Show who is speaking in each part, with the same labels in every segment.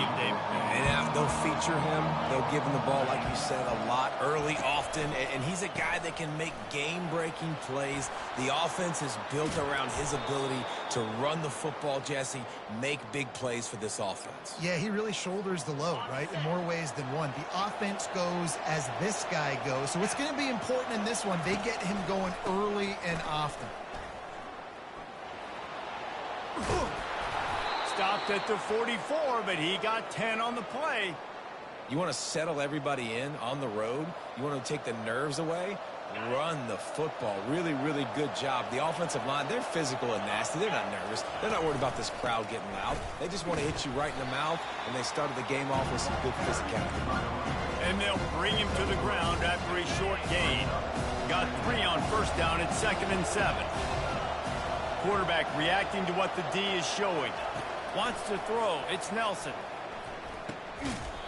Speaker 1: scheme, David.
Speaker 2: And they'll feature him. They'll give him the ball, like you said, a lot, early, often. And he's a guy that can make game-breaking plays. The offense is built around his ability to run the football, Jesse, make big plays for this offense.
Speaker 3: Yeah, he really shoulders the load, right, in more ways than one. The offense goes as this guy goes. So it's going to be important in this one. They get him going early and often.
Speaker 1: Stopped at the 44, but he got 10 on the play.
Speaker 2: You want to settle everybody in on the road? You want to take the nerves away? Run the football. Really, really good job. The offensive line, they're physical and nasty. They're not nervous. They're not worried about this crowd getting loud. They just want to hit you right in the mouth, and they started the game off with some good physicality.
Speaker 1: And they'll bring him to the ground after a short gain. Got 3 on first down at 2nd and 7. Quarterback reacting to what the D is showing. Wants to throw. It's Nelson.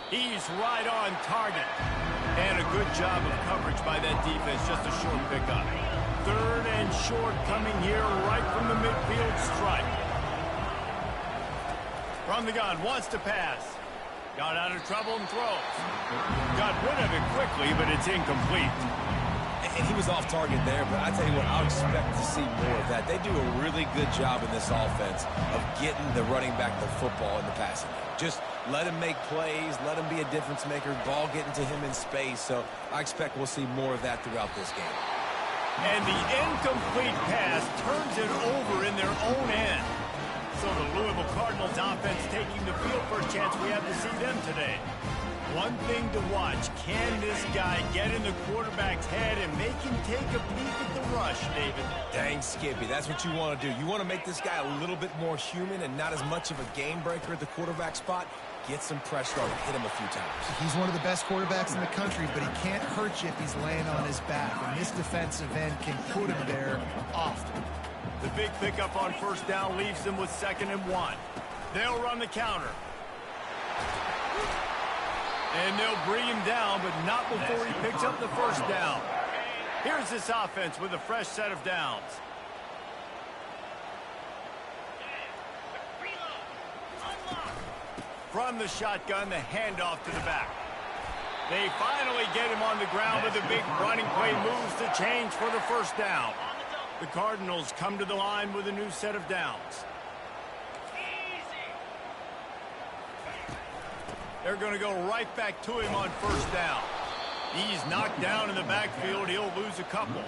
Speaker 1: He's right on target. And a good job of coverage by that defense. Just a short pickup. 3rd and short coming here right from the midfield stripe. From the gun. Wants to pass. Got out of trouble and throws. Got rid of it quickly, but it's incomplete.
Speaker 2: And he was off target there, but I tell you what, I'll expect to see more of that. They do a really good job in this offense of getting the running back the football in the passing game. Just let him make plays, let him be a difference maker, ball getting to him in space. So I expect we'll see more of that throughout this game.
Speaker 1: And the incomplete pass turns it over in their own end. So the Louisville Cardinals offense taking the field for a chance we have to see them today. One thing to watch, can this guy get in the quarterback's head and make him take a peek at the rush, David?
Speaker 2: Dang, Skippy, that's what you want to do. You want to make this guy a little bit more human and not as much of a game breaker at the quarterback spot. Get some pressure on him, hit him a few times.
Speaker 3: He's one of the best quarterbacks in the country, but he can't hurt you if he's laying on his back. And this defensive end can put him there often.
Speaker 1: The big pickup on first down leaves them with 2nd and 1. They'll run the counter. And they'll bring him down, but not before he picks up the first down. Here's this offense with a fresh set of downs. From the shotgun, the handoff to the back. They finally get him on the ground with a big running play moves to change for the first down. The Cardinals come to the line with a new set of downs. They're going to go right back to him on first down. He's knocked down in the backfield. He'll lose a couple.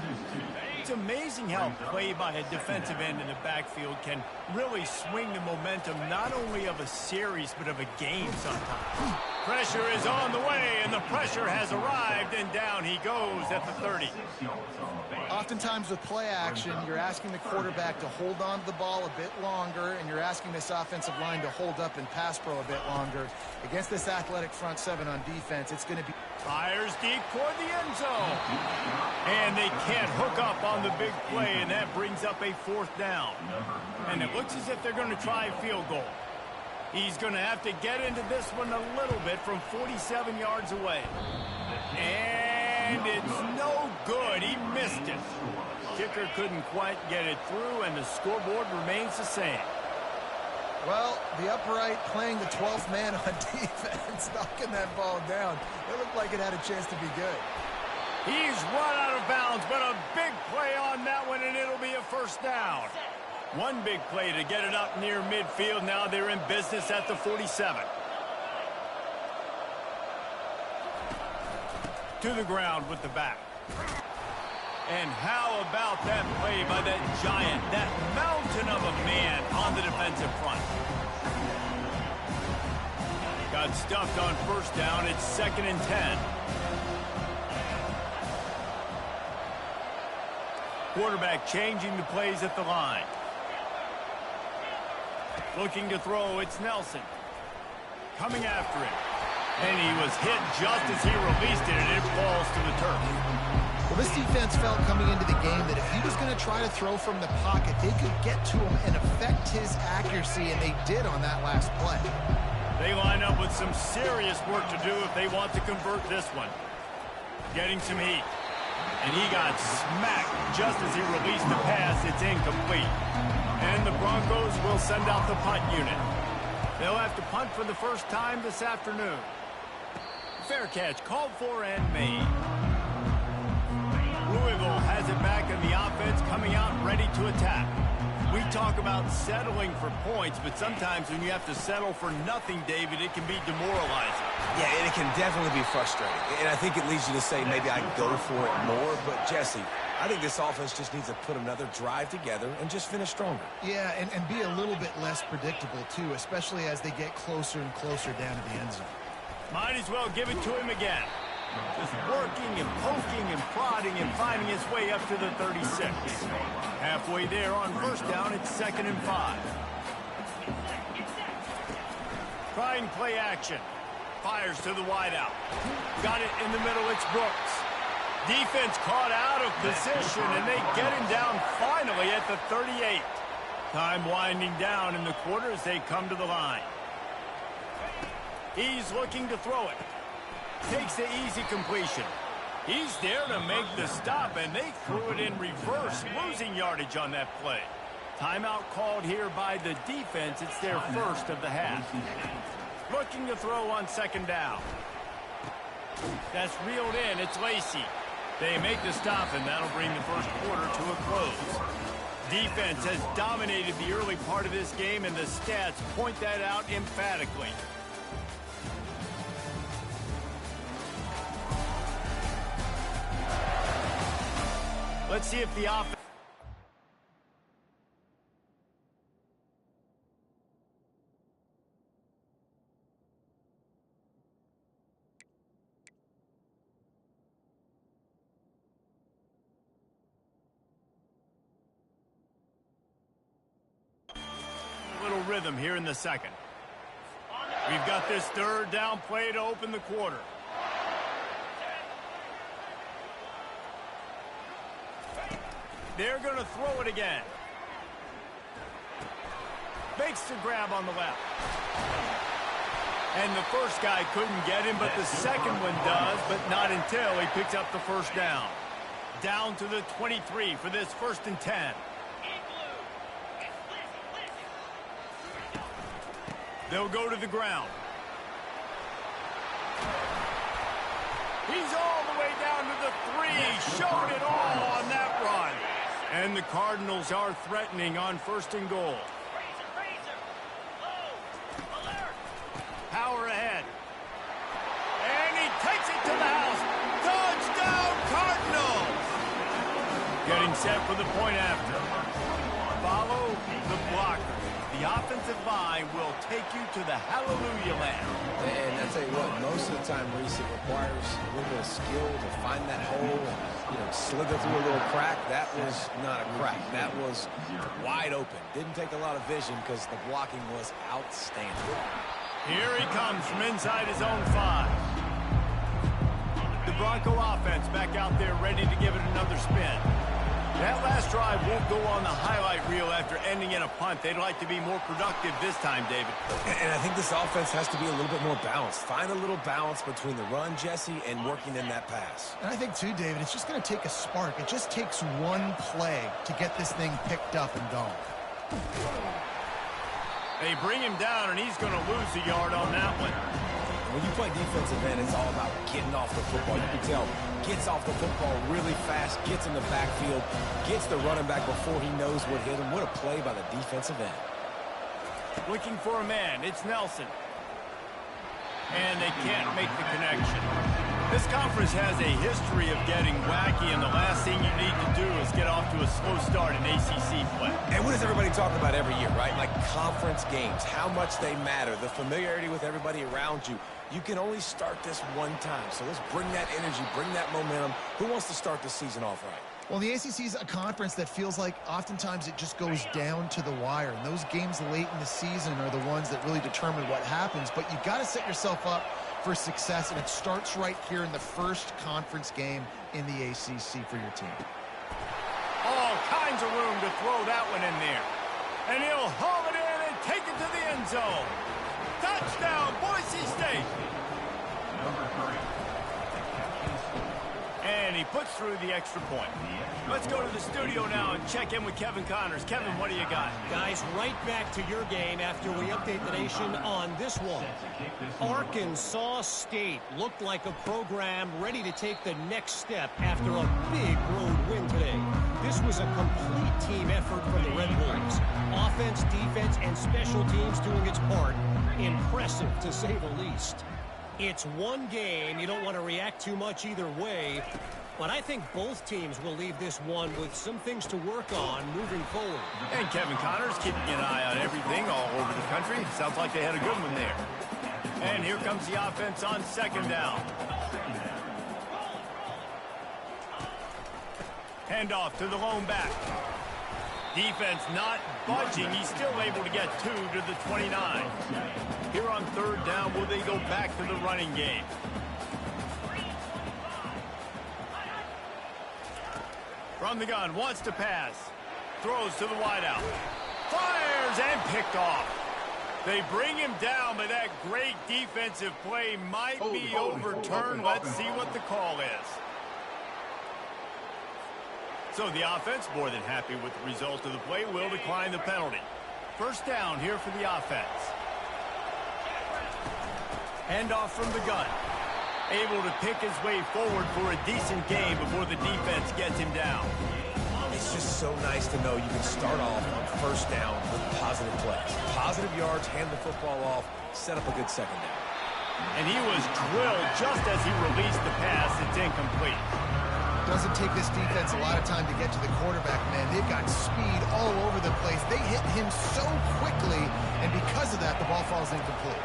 Speaker 1: It's amazing how play by a defensive end in the backfield can really swing the momentum not only of a series but of a game sometimes. Pressure is on the way, and the pressure has arrived, and down he goes at the 30.
Speaker 3: Oftentimes with play action, you're asking the quarterback to hold on to the ball a bit longer, and you're asking this offensive line to hold up in pass pro a bit longer. Against this athletic front seven on defense, it's going to be...
Speaker 1: Fires deep toward the end zone. And they can't hook up on the big play, and that brings up a 4th down. And it looks as if they're going to try a field goal. He's going to have to get into this one a little bit from 47 yards away. And it's no good. He missed it. Kicker couldn't quite get it through, and the scoreboard remains the same.
Speaker 3: Well, the upright playing the 12th man on defense, knocking that ball down. It looked like it had a chance to be good.
Speaker 1: He's run out of bounds, but a big play on that one, and it'll be a first down. One big play to get it up near midfield. Now they're in business at the 47. To the ground with the back. And how about that play by that giant, that mountain of a man on the defensive front? Got stuffed on first down. It's 2nd and 10. Quarterback changing the plays at the line. Looking to throw, it's Nelson. Coming after it. And he was hit just as he released it, and it falls to the turf.
Speaker 3: Well, this defense felt coming into the game that if he was going to try to throw from the pocket, they could get to him and affect his accuracy, and they did on that last play.
Speaker 1: They line up with some serious work to do if they want to convert this one. Getting some heat. And he got smacked just as he released the pass. It's incomplete. And the Broncos will send out the punt unit. They'll have to punt for the first time this afternoon. Fair catch called for and made. Louisville has it back in the offense, coming out ready to attack. We talk about settling for points, but sometimes when you have to settle for nothing, David, it can be demoralizing.
Speaker 2: Yeah, and it can definitely be frustrating. And I think it leads you to say maybe I go for it more. But, Jesse, I think this offense just needs to put another drive together and just finish stronger.
Speaker 3: Yeah, and be a little bit less predictable, too, especially as they get closer and closer down to the end zone.
Speaker 1: Might as well give it to him again. Just working and poking and prodding and finding his way up to the 36. Halfway there on first down, it's 2nd and 5. Trying play action. Fires to the wideout. Got it in the middle, it's Brooks. Defense caught out of position, and they get him down finally at the 38. Time winding down in the quarter as they come to the line. He's looking to throw it. Takes the easy completion. He's there to make the stop, and they threw it in reverse, losing yardage on that play. Timeout called here by the defense. It's their first of the half. Looking to throw on 2nd down. That's reeled in. It's Lacey. They make the stop, and that'll bring the first quarter to a close. Defense has dominated the early part of this game, and the stats point that out emphatically. Let's see if the offense... A little rhythm here in the second. We've got this 3rd down play to open the quarter. They're going to throw it again. Makes the grab on the left. And the first guy couldn't get him, but the second one does, but not until he picks up the first down. Down to the 23 for this 1st and 10. They'll go to the ground. He's all the way down to the 3. Showed it all on that run. And the Cardinals are threatening on 1st and goal. Power ahead. And he takes it to the house. Touchdown, Cardinals! Getting set for the point after. Follow the blocker. The offensive line will take you to the hallelujah land.
Speaker 2: And I tell you what, most of the time, Reese, it requires a little bit of skill to find that hole and, slither through a little crack. That was not a crack. That was wide open. Didn't take a lot of vision because the blocking was outstanding.
Speaker 1: Here he comes from inside his own 5. The Bronco offense back out there ready to give it another spin. That last drive won't go on the highlight reel after ending in a punt. They'd like to be more productive this time, David.
Speaker 2: And I think this offense has to be a little bit more balanced. Find a little balance between the run, Jesse, and working in that pass.
Speaker 3: And I think, too, David, it's just going to take a spark. It just takes one play to get this thing picked up and going.
Speaker 1: They bring him down, and he's going to lose a yard on that one.
Speaker 2: When you play defensive end, it's all about getting off the football. You can tell, gets off the football really fast, gets in the backfield, gets the running back before he knows what hit him. What a play by the defensive end.
Speaker 1: Looking for a man. It's Nelson. And they can't make the connection. This conference has a history of getting wacky, and the last thing you need to do is get off to a slow start in ACC play.
Speaker 2: And what does everybody talk about every year, right? Like conference games, how much they matter, the familiarity with everybody around you. You can only start this one time, so let's bring that energy, bring that momentum. Who wants to start the season off right?
Speaker 3: Well, the ACC is a conference that feels like oftentimes it just goes down to the wire. And those games late in the season are the ones that really determine what happens. But you've got to set yourself up for success, and it starts right here in the first conference game in the ACC for your team.
Speaker 1: All kinds of room to throw that one in there. And he'll haul it in and take it to the end zone. Touchdown, Boise State. And he puts through the extra point. Let's go to the studio now and check in with Kevin Connors. Kevin, what do you got?
Speaker 4: Guys, right back to your game after we update the nation on this one. Arkansas State looked like a program ready to take the next step after a big road win today. This was a complete team effort from the Red Wolves. Offense, defense, and special teams doing its part. Impressive, to say the least. It's one game. You don't want to react too much either way. But I think both teams will leave this one with some things to work on moving forward.
Speaker 1: And Kevin Connors keeping an eye on everything all over the country. Sounds like they had a good one there. And here comes the offense on second down. Handoff to the lone back. Defense not budging. He's still able to get 2 to the 29. Here on third down, will they go back to the running game? From the gun, wants to pass. Throws to the wideout. Fires and picked off. They bring him down, but that great defensive play might be overturned. Let's see what the call is. So the offense, more than happy with the result of the play, will decline the penalty. First down here for the offense. Handoff from the gun. Able to pick his way forward for a decent game before the defense gets him down.
Speaker 2: It's just so nice to know you can start off on first down with positive plays. Positive yards, hand the football off, set up a good second down.
Speaker 1: And he was drilled just as he released the pass. It's incomplete.
Speaker 3: Doesn't take this defense a lot of time to get to the quarterback, man. They've got speed all over the place. They hit him so quickly, and because of that, the ball falls incomplete.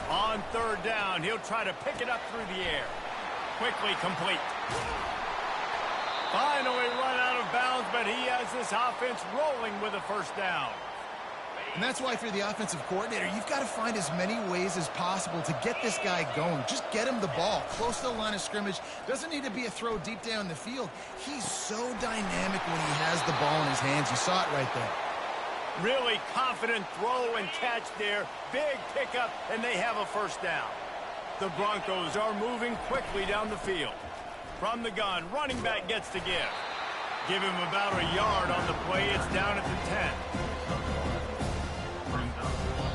Speaker 1: On third down, he'll try to pick it up through the air. Quickly complete. Finally run out of bounds, but he has this offense rolling with a first down.
Speaker 3: And that's why, if you're the offensive coordinator, you've got to find as many ways as possible to get this guy going. Just get him the ball close to the line of scrimmage. Doesn't need to be a throw deep down the field. He's so dynamic when he has the ball in his hands. You saw it right there.
Speaker 1: Really confident throw and catch there. Big pickup, and they have a first down. The Broncos are moving quickly down the field. From the gun, running back gets to give. Give him about a yard on the play. It's down at the 10.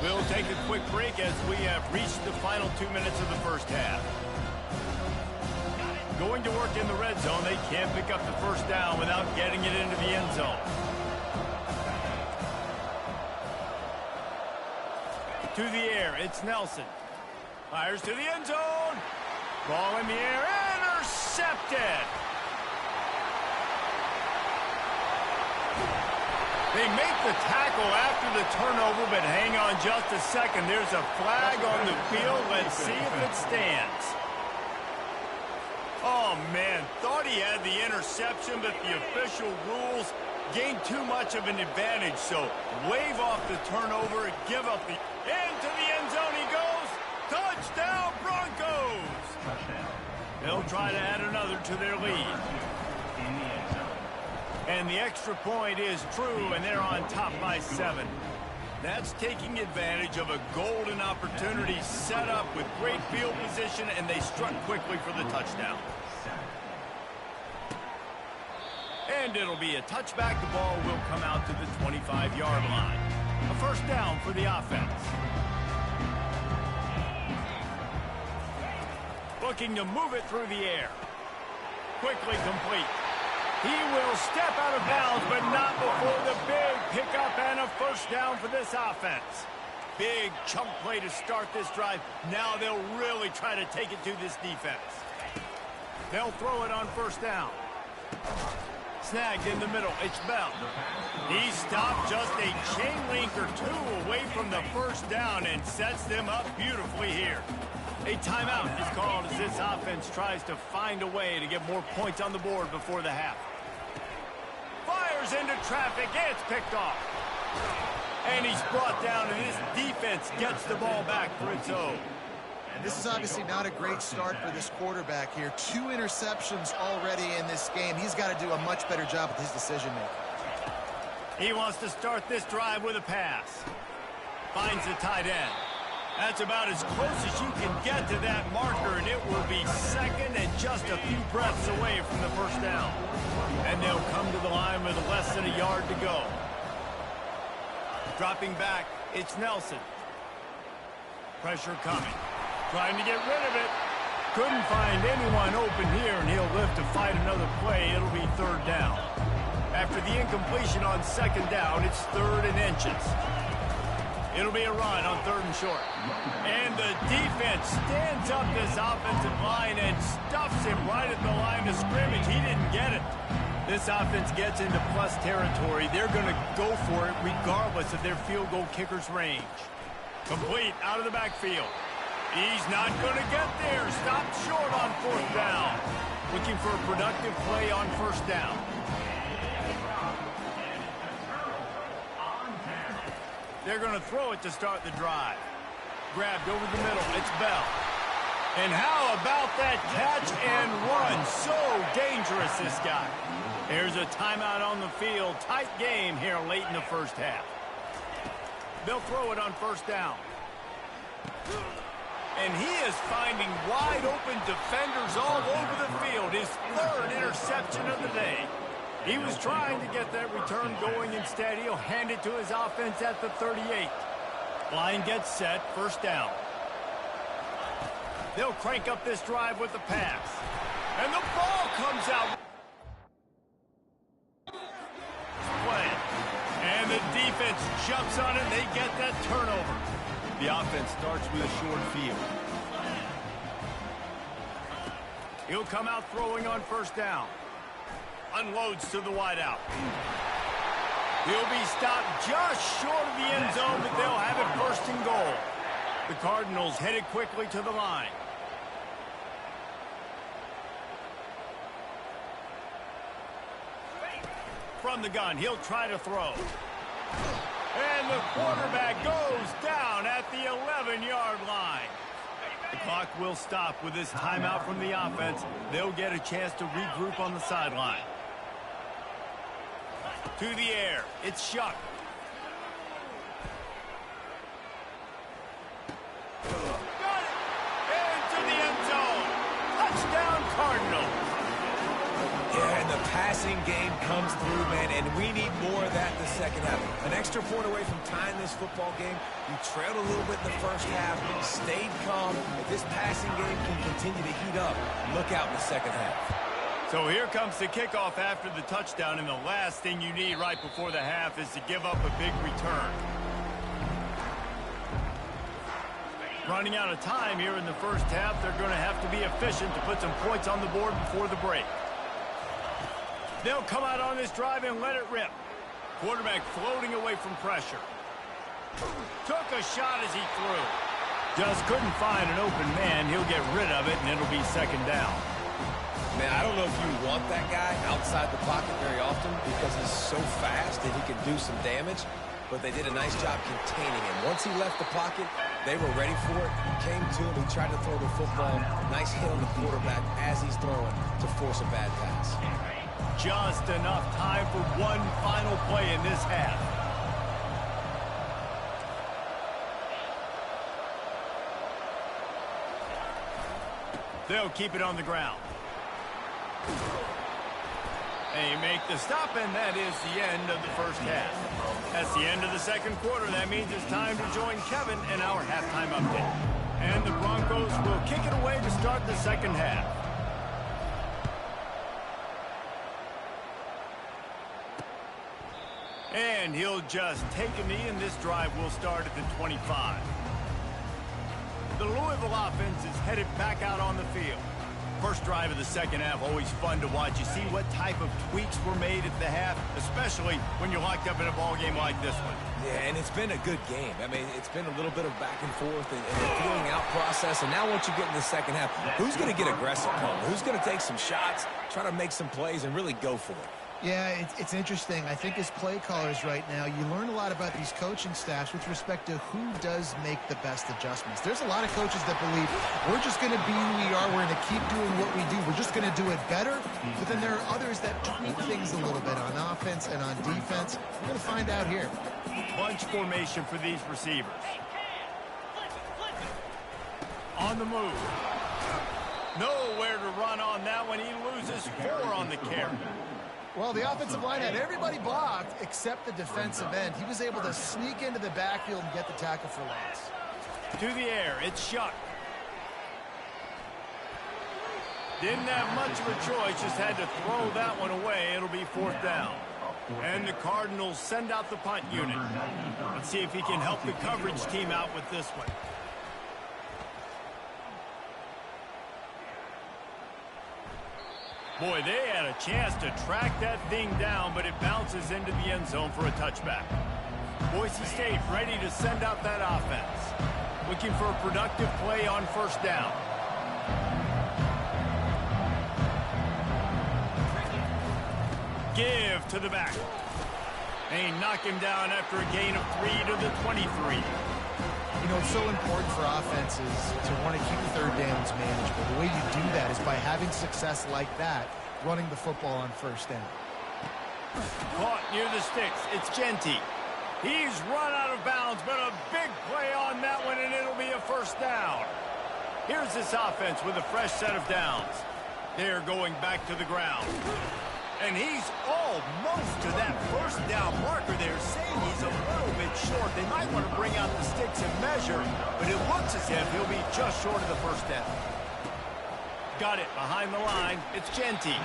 Speaker 1: We'll take a quick break as we have reached the final 2 minutes of the first half. Going to work in the red zone. They can't pick up the first down without getting it into the end zone. To the air, it's Nelson. Fires to the end zone. Ball in the air, intercepted. They make the tackle after the turnover, but hang on just a second. There's a flag on the field. Let's see if it stands. Oh, man, thought he had the interception, but the official rules gained too much of an advantage. So wave off the turnover and give up the... Into the end zone he goes. Touchdown, Broncos. They'll try to add another to their lead. And the extra point is true, and they're on top by 7. That's taking advantage of a golden opportunity set up with great field position, and they struck quickly for the touchdown. And it'll be a touchback. The ball will come out to the 25-yard line. A first down for the offense. Looking to move it through the air. Quickly complete. He will step out of bounds, but not before the big pickup and a first down for this offense. Big chunk play to start this drive. Now they'll really try to take it to this defense. They'll throw it on first down. Snagged in the middle. It's Bell. He stopped just a chain link or two away from the first down and sets them up beautifully here. A timeout is called as this offense tries to find a way to get more points on the board before the half. Fires into traffic. It's picked off. And he's brought down, and this defense gets the ball back for its own.
Speaker 3: And this is obviously not a great start for this quarterback here. 2 interceptions already in this game. He's got to do a much better job with his decision-making.
Speaker 1: He wants to start this drive with a pass. Finds the tight end. That's about as close as you can get to that marker, and it will be second and just a few breaths away from the first down. And they'll come to the line with less than a yard to go. Dropping back, it's Nelson. Pressure coming. Trying to get rid of it. Couldn't find anyone open here, and he'll live to fight another play. It'll be third down. After the incompletion on second down, it's 3rd and inches. It'll be a run on 3rd and short. And the defense stands up this offensive line and stuffs him right at the line of scrimmage. He didn't get it. This offense gets into plus territory. They're going to go for it regardless of their field goal kicker's range. Complete out of the backfield. He's not going to get there. Stopped short on 4th down. Looking for a productive play on 1st down. They're going to throw it to start the drive. Grabbed over the middle. It's Bell. And how about that catch and run? So dangerous, this guy. There's a timeout on the field. Tight game here late in the first half. They'll throw it on 1st down. And he is finding wide open defenders all over the field. His 3rd interception of the day. He was trying to get that return going. Instead, he'll hand it to his offense at the 38. Line gets set, 1st down. They'll crank up this drive with the pass. And the ball comes out. Play. And the defense jumps on it. They get that turnover. The offense starts with a short field. He'll come out throwing on 1st down. Unloads to the wideout. He'll be stopped just short of the end zone, but they'll have it 1st and goal. The Cardinals headed quickly to the line. From the gun, he'll try to throw. And the quarterback goes down at the 11-yard line. The clock will stop with this timeout from the offense. They'll get a chance to regroup on the sideline. To the air. It's Shuck. Got it! Into the end zone. Touchdown, Cardinals.
Speaker 2: Yeah, and the passing game comes through, man, and we need more of that in the second half. An extra point away from tying this football game. You trailed a little bit in the first half, stayed calm. If this passing game can continue to heat up, look out in the second half.
Speaker 1: So here comes the kickoff after the touchdown, and the last thing you need right before the half is to give up a big return. Running out of time here in the first half, they're going to have to be efficient to put some points on the board before the break. They'll come out on this drive and let it rip. Quarterback floating away from pressure. Took a shot as he threw. Just couldn't find an open man. He'll get rid of it, and it'll be 2nd down.
Speaker 2: Man, I don't know if you want that guy outside the pocket very often because he's so fast and he can do some damage, but they did a nice job containing him. Once he left the pocket, they were ready for it. Came to him, he tried to throw the football. Nice hit on the quarterback as he's throwing to force a bad pass.
Speaker 1: Just enough time for one final play in this half. They'll keep it on the ground. They make the stop, and that is the end of the first half. That's the end of the second quarter. That means it's time to join Kevin in our halftime update. And the Broncos will kick it away to start the second half. And he'll just take a knee, and this drive will start at the 25. The Louisville offense is headed back out on the field. First drive of the second half, always fun to watch. You see what type of tweaks were made at the half, especially when you're locked up in a ball game like this one.
Speaker 2: Yeah, and it's been a good game. I mean, it's been a little bit of back and forth and a feeling out process. And now once you get in the second half, who's going to get aggressive, Paul? Who's going to take some shots, try to make some plays, and really go for it?
Speaker 3: Yeah, it's interesting. I think as play callers right now, you learn a lot about these coaching staffs with respect to who does make the best adjustments. There's a lot of coaches that believe we're just going to be who we are. We're going to keep doing what we do. We're just going to do it better. But then there are others that tweak things a little bit on offense and on defense. We're going to find out here.
Speaker 1: Bunch formation for these receivers. On the move. Nowhere to run on that one. He loses 4 on the carry.
Speaker 3: Well, the offensive line had everybody blocked except the defensive end. He was able to sneak into the backfield and get the tackle for loss.
Speaker 1: To the air, it's Shuck. Didn't have much of a choice, just had to throw that one away. It'll be 4th down. And the Cardinals send out the punt unit. Let's see if he can help the coverage team out with this one. Boy, they had a chance to track that thing down, but it bounces into the end zone for a touchback. Boise State ready to send out that offense. Looking for a productive play on 1st down. Give to the back. They knock him down after a gain of 3 to the 23.
Speaker 3: You know, it's so important for offenses to want to keep 3rd downs manageable. The way you do that is by having success like that, running the football on 1st down.
Speaker 1: Caught near the sticks. It's Genty. He's run out of bounds, but a big play on that one, and it'll be a 1st down. Here's this offense with a fresh set of downs. They're going back to the ground. And he's almost to that 1st down marker there, saying he's a little bit short. They might want to bring out the sticks and measure, but it looks as if he'll be just short of the 1st down. Got it behind the line. It's Genty.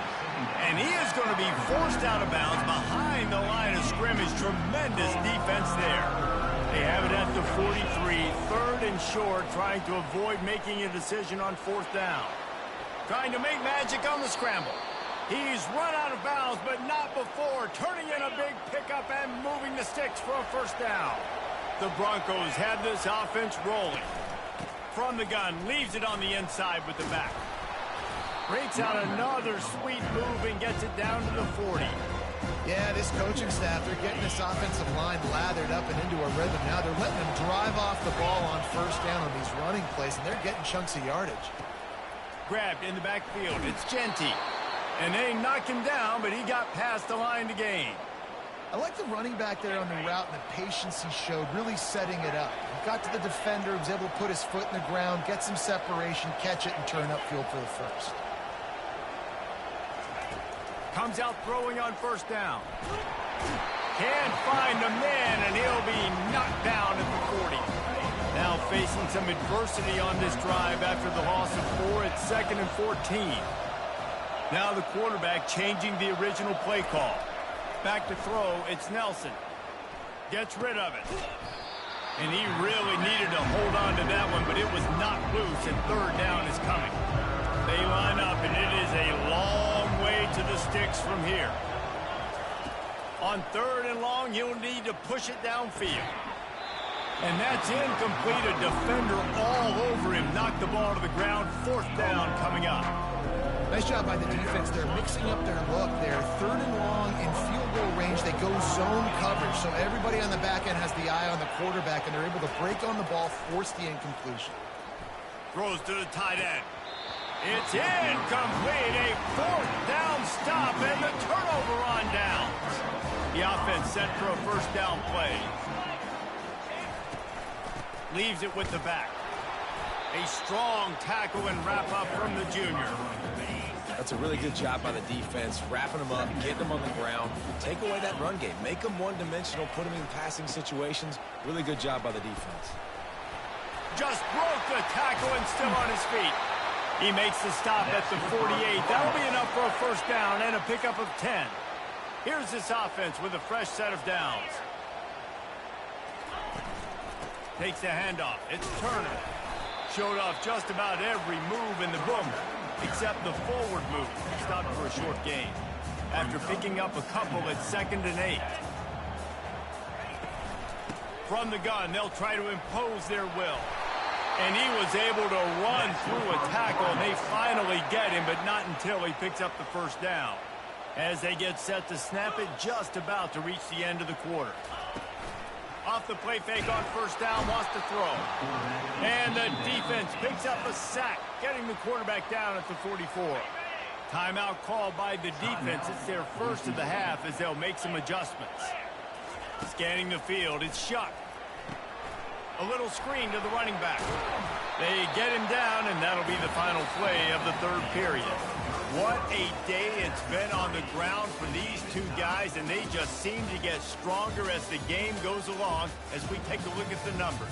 Speaker 1: And he is going to be forced out of bounds behind the line of scrimmage. Tremendous defense there. They have it at the 43, 3rd and short, trying to avoid making a decision on 4th down. Trying to make magic on the scramble. He's run out of bounds, but not before. Turning in a big pickup and moving the sticks for a 1st down. The Broncos have this offense rolling. From the gun, leaves it on the inside with the back. Breaks out another sweet move and gets it down to the 40.
Speaker 3: Yeah, this coaching staff, they're getting this offensive line lathered up and into a rhythm now. They're letting them drive off the ball on 1st down on these running plays, and they're getting chunks of yardage.
Speaker 1: Grabbed in the backfield. It's Genty. And they knock him down, but he got past the line to gain.
Speaker 3: I like the running back there on the route and the patience he showed, really setting it up. He got to the defender, was able to put his foot in the ground, get some separation, catch it, and turn upfield for the 1st.
Speaker 1: Comes out throwing on 1st down. Can't find a man, and he'll be knocked down at the 40. Now facing some adversity on this drive after the loss of 4 at 2nd and 14. Now the quarterback changing the original play call. Back to throw, it's Nelson. Gets rid of it. And he really needed to hold on to that one, but it was knocked loose, and 3rd down is coming. They line up, and it is a long way to the sticks from here. On 3rd and long, he'll need to push it downfield. And that's incomplete. A defender all over him. Knocked the ball to the ground. 4th down coming up.
Speaker 3: Nice job by the defense. They're mixing up their look there. 3rd and long in field goal range. They go zone coverage. So everybody on the back end has the eye on the quarterback, and they're able to break on the ball, force the incompletion.
Speaker 1: Throws to the tight end. It's incomplete. A 4th down stop and the turnover on downs. The offense set for a 1st down play. Leaves it with the back. A strong tackle and wrap-up from the junior.
Speaker 2: That's a really good job by the defense, wrapping them up, getting them on the ground. Take away that run game. Make them one-dimensional, put them in passing situations. Really good job by the defense.
Speaker 1: Just broke the tackle and still on his feet. He makes the stop at the 48. That'll be enough for a 1st down and a pickup of 10. Here's this offense with a fresh set of downs. Takes the handoff. It's Turner. Showed off just about every move in the book, except the forward move. Stopped for a short gain. After picking up a couple at 2nd and 8. From the gun, they'll try to impose their will. And he was able to run through a tackle, and they finally get him, but not until he picks up the 1st down. As they get set to snap it, just about to reach the end of the quarter. Off the play fake on 1st down, wants to throw. And the defense picks up a sack, getting the quarterback down at the 44. Timeout called by the defense. It's their 1st of the half as they'll make some adjustments. Scanning the field, it's Shuck. A little screen to the running back. They get him down, and that'll be the final play of the third period. What a day it's been on the ground for these two guys, and they just seem to get stronger as the game goes along as we take a look at the numbers.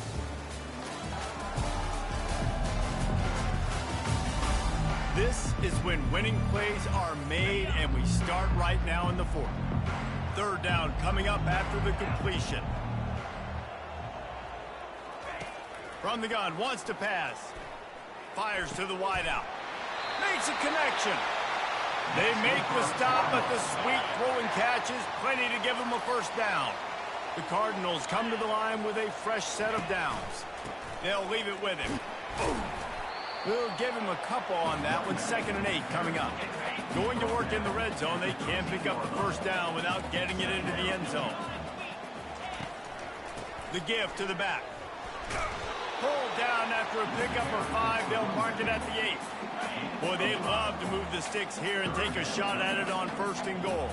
Speaker 1: This is when winning plays are made, and we start right now in the fourth. Third down coming up after the completion. From the gun, wants to pass. Fires to the wideout. Makes a connection. They make the stop, but the sweet throw and catch is plenty to give them a first down. The Cardinals come to the line with a fresh set of downs. They'll leave it with him. We'll give him a couple on that one. 2nd and 8 coming up. Going to work in the red zone. They can't pick up the first down without getting it into the end zone. The give to the back. Pulled down after a pickup of 5. They'll mark it at the 8. Boy, they love to move the sticks here and take a shot at it on 1st and goal.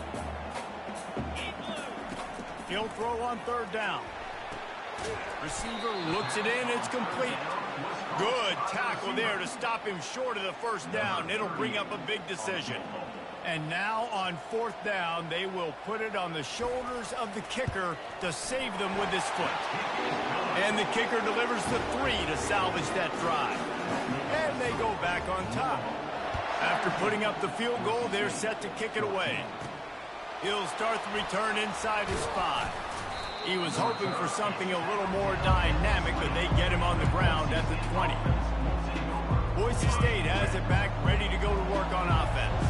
Speaker 1: He'll throw on 3rd down. Receiver looks it in. It's complete. Good tackle there to stop him short of the first down. It'll bring up a big decision. And now on 4th down, they will put it on the shoulders of the kicker to save them with his foot. And the kicker delivers the 3 to salvage that drive. And they go back on top. After putting up the field goal, they're set to kick it away. He'll start the return inside his 5. He was hoping for something a little more dynamic, but they get him on the ground at the 20. Boise State has it back, ready to go to work on offense.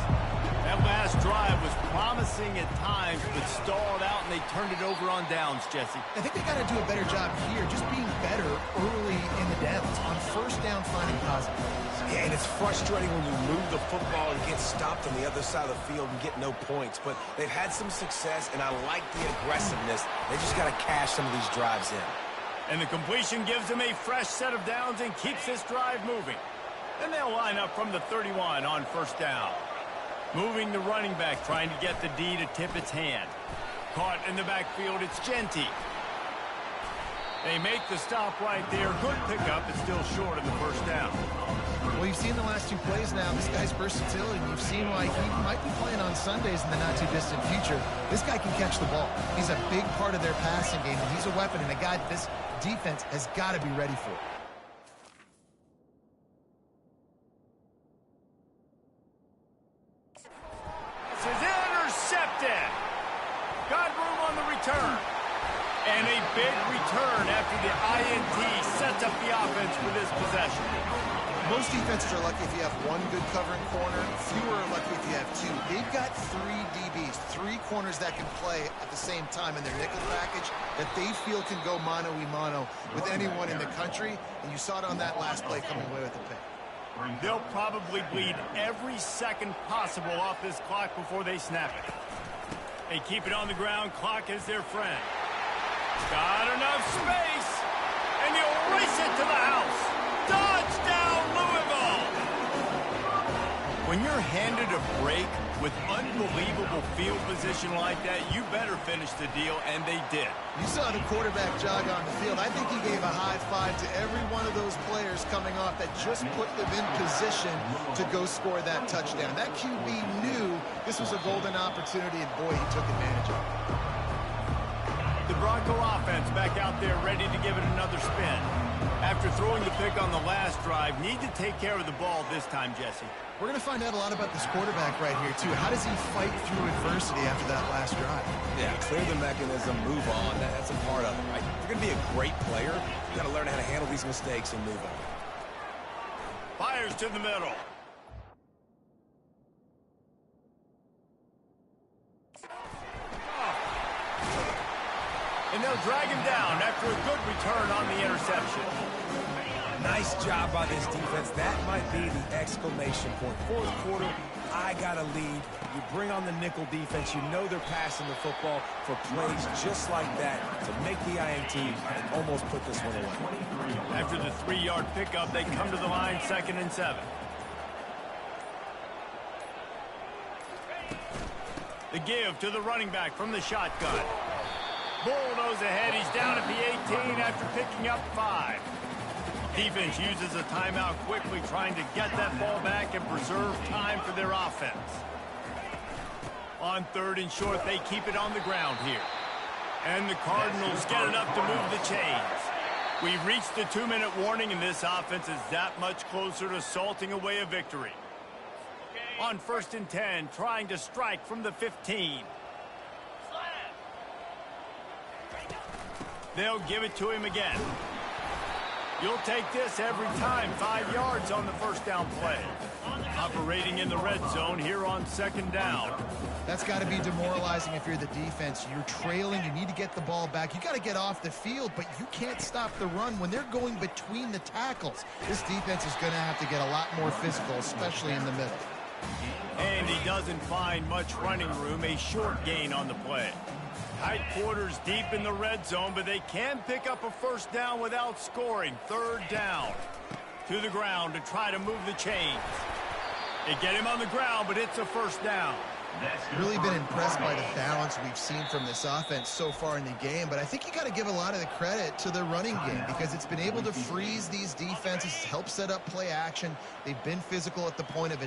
Speaker 1: That last drive was promising at times, but stalled out, and they turned it over on downs, Jesse.
Speaker 3: I think they got to do a better job here, just being better early in the downs. On 1st down, finding positive.
Speaker 2: Yeah, and it's frustrating when you move the football and get stopped on the other side of the field and get no points. But they've had some success, and I like the aggressiveness. They just got to cash some of these drives in.
Speaker 1: And the completion gives them a fresh set of downs and keeps this drive moving. And they'll line up from the 31 on 1st down. Moving the running back, trying to get the D to tip its hand. Caught in the backfield, it's Genty. They make the stop right there. Good pickup, but still short of the first down.
Speaker 3: Well, you've seen the last 2 plays now. This guy's versatility. You've seen why he might be playing on Sundays in the not-too-distant future. This guy can catch the ball. He's a big part of their passing game, and he's a weapon, and a guy that this defense has got to be ready for.
Speaker 1: This is intercepted. Got room on the return. And a big return after the INT sets up the offense for this possession.
Speaker 3: Most defenses are lucky if you have 1 good covering corner. Fewer are lucky if you have 2. They've got 3 DBs, 3 corners that can play at the same time in their nickel package that they feel can go mano-a-mano with anyone in the country. And you saw it on that last play coming away with the pick.
Speaker 1: They'll probably bleed every second possible off this clock before they snap it. They keep it on the ground. Clock is their friend. Got enough space. And he'll race it to the house. Touchdown, Louisville! When you're handed a break with unbelievable field position like that, you better finish the deal, and they did.
Speaker 3: You saw the quarterback jog on the field. I think he gave a high five to every one of those players coming off that just put them in position to go score that touchdown. That QB knew this was a golden opportunity, and boy, he took advantage of it.
Speaker 1: The Bronco offense back out there ready to give it another spin. After throwing the pick on the last drive, need to take care of the ball this time, Jesse.
Speaker 3: We're going to find out a lot about this quarterback right here, too. How does he fight through adversity after that last drive?
Speaker 2: Yeah, clear the mechanism, move on. That's a part of it, right? If you're going to be a great player, you got to learn how to handle these mistakes and move on.
Speaker 1: Fires to the middle. And they'll drag him down after a good return on the interception.
Speaker 2: Nice job by this defense. That might be the exclamation point. 4th quarter, I got a lead. You bring on the nickel defense. You know they're passing the football for plays just like that to make the INT and almost put this one away.
Speaker 1: After the 3-yard pickup, they come to the line 2nd and 7. The give to the running back from the shotgun. Bulldoze ahead. He's down at the 18 after picking up 5. Defense uses a timeout quickly, trying to get that ball back and preserve time for their offense. On 3rd and short, they keep it on the ground here. And the Cardinals get enough to move the chains. We've reached the 2-minute warning, and this offense is that much closer to salting away a victory. On 1st and 10, trying to strike from the 15. They'll give it to him again. You'll take this every time. 5 yards on the first down play. Operating in the red zone here on 2nd down.
Speaker 3: That's got to be demoralizing if you're the defense. You're trailing. You need to get the ball back. You got to get off the field, but you can't stop the run when they're going between the tackles. This defense is going to have to get a lot more physical, especially in the middle.
Speaker 1: And he doesn't find much running room. A short gain on the play. Tight quarters deep in the red zone, but they can pick up a first down without scoring. 3rd down. To the ground to try to move the chains. They get him on the ground, but it's a first down.
Speaker 3: Really been impressed by the balance we've seen from this offense so far in the game, but I think you got to give a lot of the credit to the running game because it's been able to freeze these defenses, help set up play action. They've been physical at the point of attack.